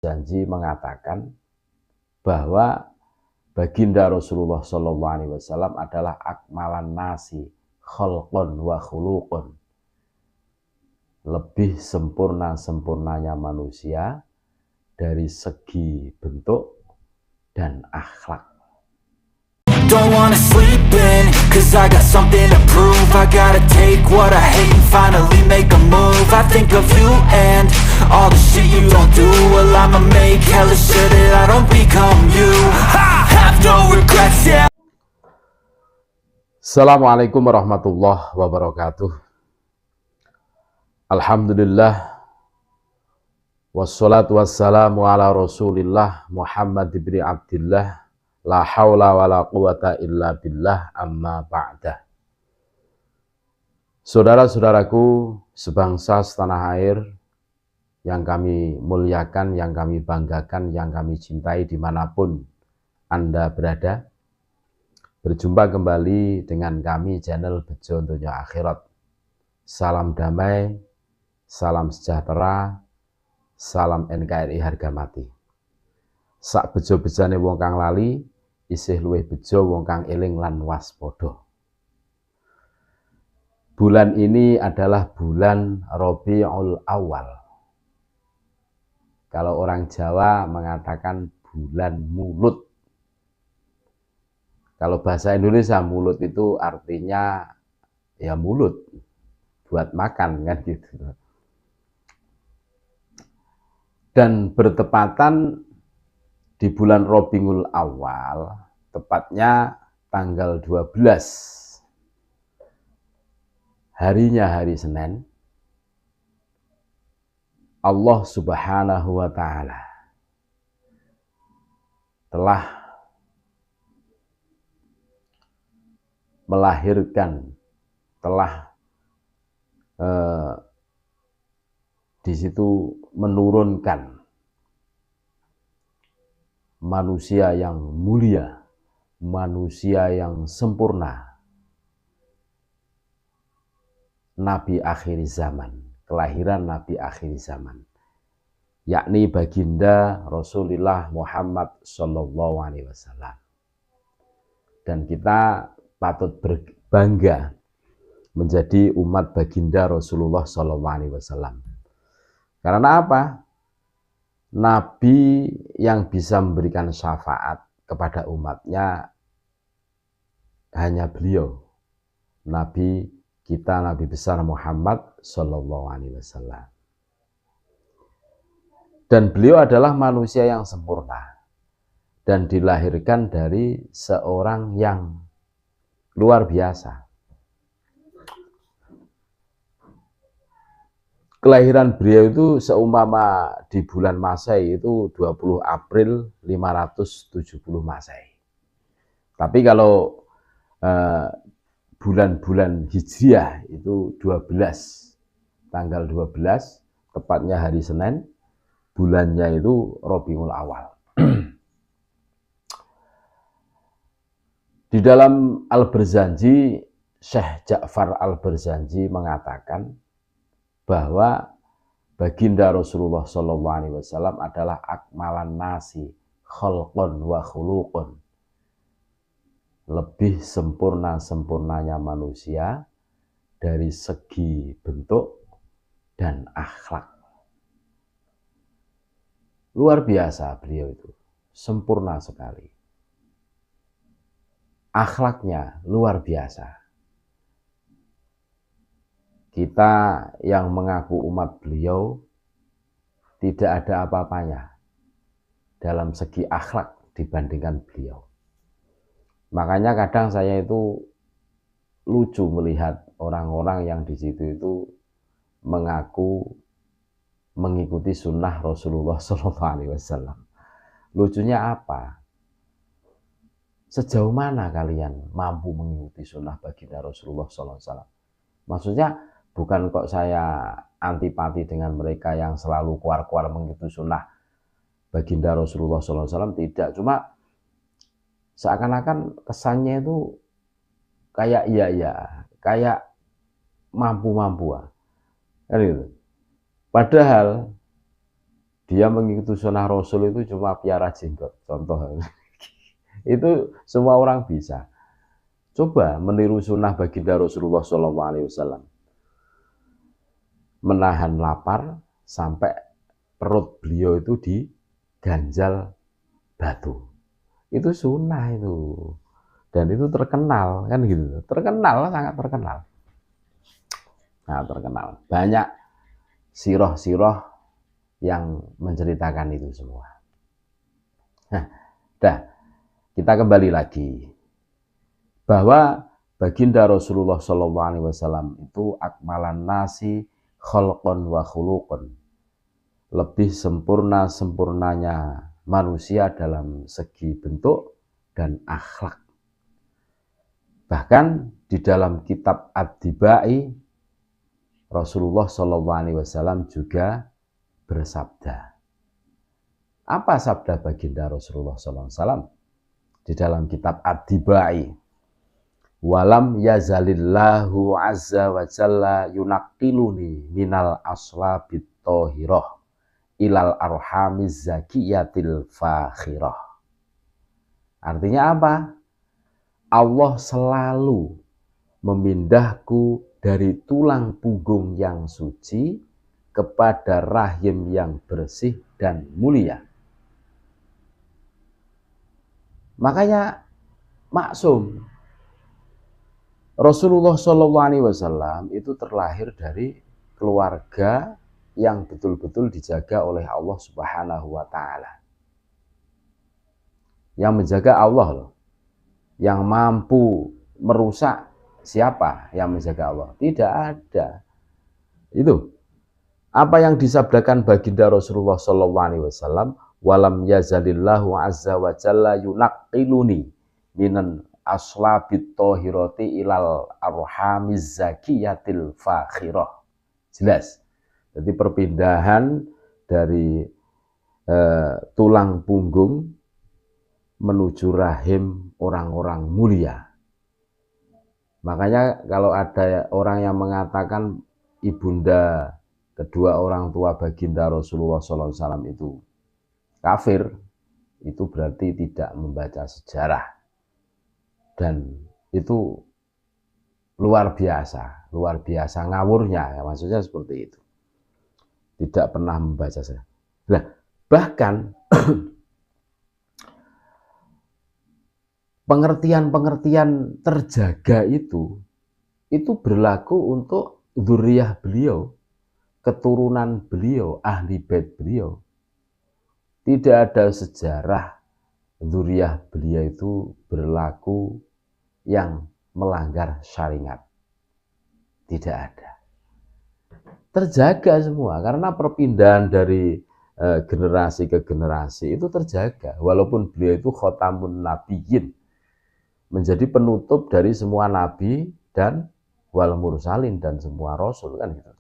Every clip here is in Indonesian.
Janji mengatakan bahwa baginda Rasulullah SAW adalah akmalan nasi khalqan wa khuluqan, lebih sempurnanya manusia dari segi bentuk dan akhlak. Don't wanna sleep in, cause I got something to prove. I gotta take what I hate and finally make a move. I think of you and all the shit you don't do. Well, I'ma make hella sure that I don't become you. I have no regrets, yeah. Assalamualaikum warahmatullahi wabarakatuh. Alhamdulillah, wassalatu wassalamu ala rasulillah Muhammad ibn Abdillah, la hawla wa la quwata illa billah, amma ba'dah. Saudara-saudaraku sebangsa setanah air yang kami muliakan, yang kami banggakan, yang kami cintai dimanapun Anda berada, berjumpa kembali dengan kami channel Bejo Donya Akhirat. Salam damai, salam sejahtera, salam NKRI harga mati. Sak bejo-bejane wong kang lali, isih luwih bejo wong kang eling lan waspada. Bulan ini adalah bulan Rabiul Awal. Kalau orang Jawa mengatakan bulan mulut. Kalau bahasa Indonesia mulut itu artinya ya mulut, buat makan kan gitu. Dan bertepatan di bulan Rabiul Awal, tepatnya tanggal 12, harinya hari Senin, Allah Subhanahu wa Ta'ala telah melahirkan, telah di situ menurunkan manusia yang mulia, manusia yang sempurna, Nabi akhir zaman, kelahiran Nabi akhir zaman, yakni baginda Rasulullah Muhammad SAW. Dan kita patut berbangga menjadi umat baginda Rasulullah SAW. Karena apa? Nabi yang bisa memberikan syafaat kepada umatnya hanya beliau, Nabi kita, Nabi besar Muhammad SAW. Dan beliau adalah manusia yang sempurna dan dilahirkan dari seorang yang luar biasa. Kelahiran beliau itu seumpama di bulan Masehi itu 20 April 570 Masehi. Tapi kalau bulan-bulan Hijriah itu 12, tanggal 12, tepatnya hari Senin, bulannya itu Rabiul Awal. Di dalam Al-Barzanji, Syekh Ja'far Al-Barzanji mengatakan bahwa baginda Rasulullah SAW adalah akmalan nasi khalqan wa khuluqan, lebih sempurnanya manusia dari segi bentuk dan akhlak. Luar biasa beliau itu, sempurna sekali. Akhlaknya luar biasa. Kita yang mengaku umat beliau tidak ada apa-apanya dalam segi akhlak dibandingkan beliau. Makanya kadang saya itu lucu melihat orang-orang yang di situ itu mengaku mengikuti sunnah Rasulullah SAW. Lucunya apa? Sejauh mana kalian mampu mengikuti sunnah baginda Rasulullah SAW? Maksudnya bukan kok saya antipati dengan mereka yang selalu keluar-keluar mengikuti sunnah baginda Rasulullah SAW, tidak. Cuma seakan-akan kesannya itu kayak iya, kayak mampu-mampu. Padahal dia mengikuti sunnah Rasul itu cuma piara jenggot, contoh. Itu semua orang bisa. Coba meniru sunnah baginda Rasulullah SAW. Menahan lapar sampai perut beliau itu diganjal batu. Itu sunnah itu. Dan itu terkenal, kan gitu. Terkenal, sangat terkenal. Sangat terkenal. Banyak sirah-sirah yang menceritakan itu semua. Nah, kita kembali lagi bahwa baginda Rasulullah SAW itu akmalan nasi khalqan wa khuluqan, lebih sempurnanya manusia dalam segi bentuk dan akhlak. Bahkan di dalam kitab Ad-Dibai Rasulullah SAW juga bersabda. Apa sabda baginda Rasulullah SAW? Di dalam kitab Ad-Dibai, walam yazalillahu azza wa jalla yunaqiluni minal aslabit tohiroh ilal arhamiz zakiyatil fakhirah. Artinya apa? Allah selalu memindahku dari tulang punggung yang suci kepada rahim yang bersih dan mulia. Makanya maksum Rasulullah SAW itu terlahir dari keluarga yang betul-betul dijaga oleh Allah Subhanahu wa Ta'ala. Yang menjaga Allah loh. Yang mampu merusak siapa yang menjaga Allah? Tidak ada. Itu apa yang disabdakan baginda Rasulullah SAW, walam yazalillahu azza wa jalla yunaqiluni minan aslabit tohiroti ilal arhamiz zakiyatil fakhirah. Jelas. Jadi perpindahan dari tulang punggung menuju rahim orang-orang mulia. Makanya kalau ada orang yang mengatakan ibunda kedua orang tua baginda Rasulullah SAW itu kafir, itu berarti tidak membaca sejarah. Dan itu luar biasa ngawurnya, ya, maksudnya seperti itu. Tidak pernah membaca sejarah. Nah, bahkan pengertian-pengertian terjaga itu berlaku untuk dzurriyyah beliau, keturunan beliau, ahli bait beliau. Tidak ada sejarah dzurriyyah beliau itu berlaku yang melanggar syariat. Tidak ada. Terjaga semua karena perpindahan dari generasi ke generasi itu terjaga. Walaupun beliau itu khotamun nabiyyin, menjadi penutup dari semua nabi dan wal mursalin dan semua rasul, kan gitu.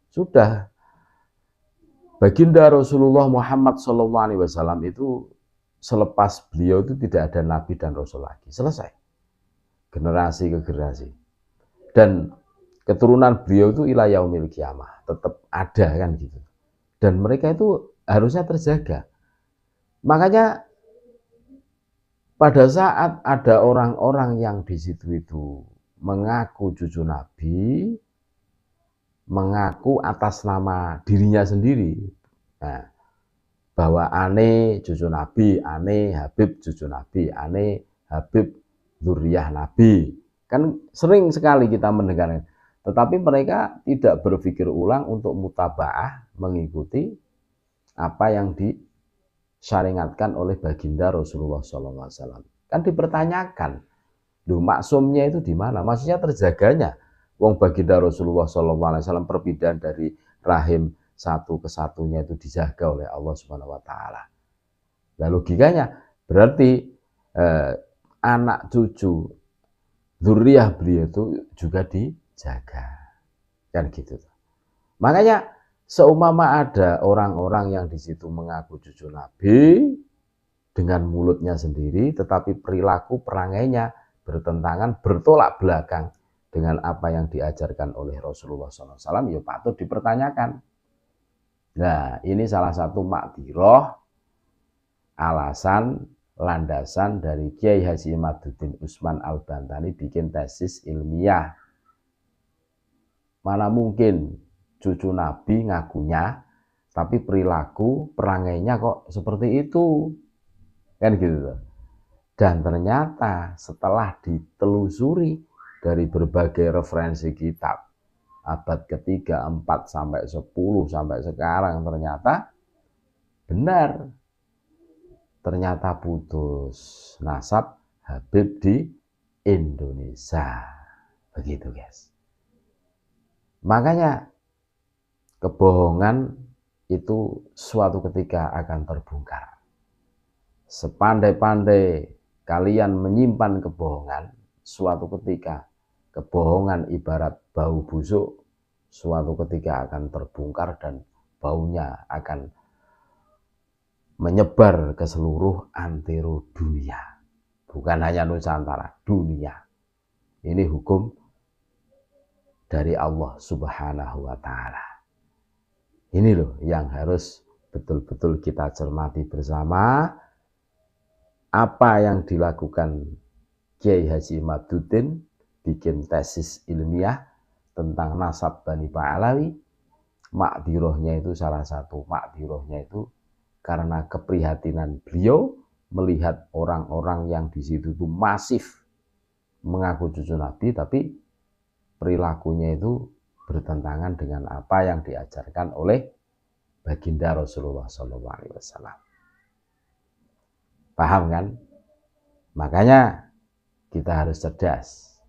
Sudah baginda Rasulullah Muhammad SAW itu selepas beliau itu tidak ada nabi dan rasul lagi. Selesai. Generasi ke generasi. Dan keturunan beliau itu ila yaumil qiyamah tetap ada, kan gitu. Dan mereka itu harusnya terjaga. Makanya pada saat ada orang-orang yang di situ itu mengaku cucu Nabi, mengaku atas nama dirinya sendiri, nah, bahwa ane cucu Nabi, ane Habib cucu Nabi, ane Habib dzurriyyah Nabi, kan sering sekali kita mendengarnya. Tetapi mereka tidak berpikir ulang untuk mutabaah, mengikuti apa yang disyariatkan oleh baginda Rasulullah SAW. Kan dipertanyakan, loh, maksumnya itu di mana? Maksudnya terjaganya. Wong baginda Rasulullah SAW perpindahan dari rahim satu ke satunya itu dijaga oleh Allah Subhanahu wa Ta'ala. Nah, logikanya berarti anak cucu dzurriyyah beliau itu juga dijaga. Kan gitu. Makanya seumpama ada orang-orang yang di situ mengaku cucu Nabi dengan mulutnya sendiri, tetapi perilaku perangainya bertentangan, bertolak belakang dengan apa yang diajarkan oleh Rasulullah SAW, ya patut dipertanyakan. Nah, ini salah satu makdiroh, alasan, landasan dari Kiai Haji Imaduddin Usman Al-Bantani bikin tesis ilmiah. Mana mungkin cucu Nabi ngakunya, tapi perilaku perangainya kok seperti itu, kan gitu. Dan ternyata setelah ditelusuri dari berbagai referensi kitab, abad ketiga, 4 sampai 10 sampai sekarang, ternyata benar. Ternyata putus nasab Habib di Indonesia. Begitu guys. Makanya kebohongan itu suatu ketika akan terbongkar. Sepandai-pandai kalian menyimpan kebohongan, suatu ketika kebohongan ibarat bau busuk, suatu ketika akan terbongkar dan baunya akan menyebar ke seluruh antero dunia. Bukan hanya Nusantara, dunia. Ini hukum dari Allah Subhanahu wa Ta'ala. Ini loh yang harus betul-betul kita cermati bersama. Apa yang dilakukan Kiai Haji Imaduddin, bikin tesis ilmiah tentang nasab Bani Pa'alawi. Makdirohnya itu salah satu makdirohnya itu karena keprihatinan beliau melihat orang-orang yang di situ itu masif mengaku cucu Nabi, tapi perilakunya itu bertentangan dengan apa yang diajarkan oleh baginda Rasulullah SAW. Paham kan? Makanya kita harus cerdas.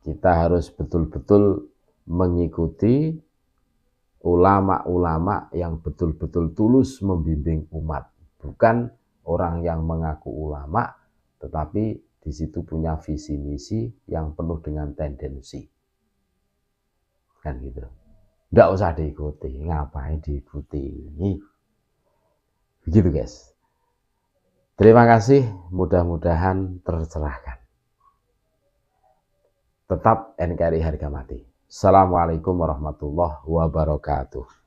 Kita harus betul-betul mengikuti ulama-ulama yang betul-betul tulus membimbing umat, bukan orang yang mengaku ulama tetapi di situ punya visi misi yang penuh dengan tendensi, kan gitu. Nggak usah diikuti, ngapain diikuti? Begitu guys. Terima kasih, mudah-mudahan tercerahkan. Tetap NKRI harga mati. Assalamualaikum warahmatullahi wabarakatuh.